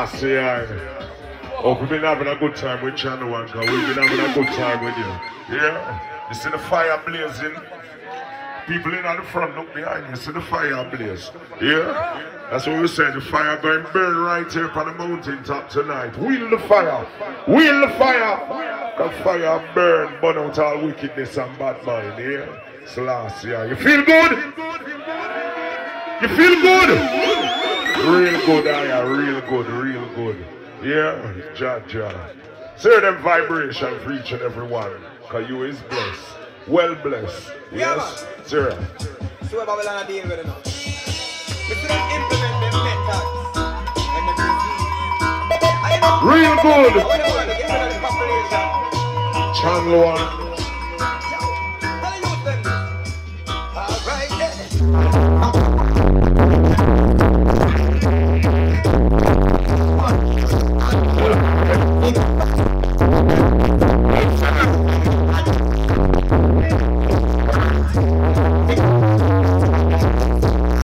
Selassie. Oh, we've been having a good time with Channel 1, we've been having a good time with you. Yeah? You see the fire blazing? People in at the front, look behind you, see the fire blaze. Yeah? That's what we said, the fire going to burn right here on the mountain top tonight. Wheel the fire! Wheel the fire! The fire burn out all wickedness and bad mind. Yeah? Selassie. You feel good? You feel good? Real good, real good, real good. Yeah, Jaja. Say them vibrations for each and every one. Because you is blessed. Well blessed. Yes? Sarah. So what Babylon deal with it now? We still implement them methods. Real good. I want to get rid of the population. Channel 1. Tell the youth them this. Alright then.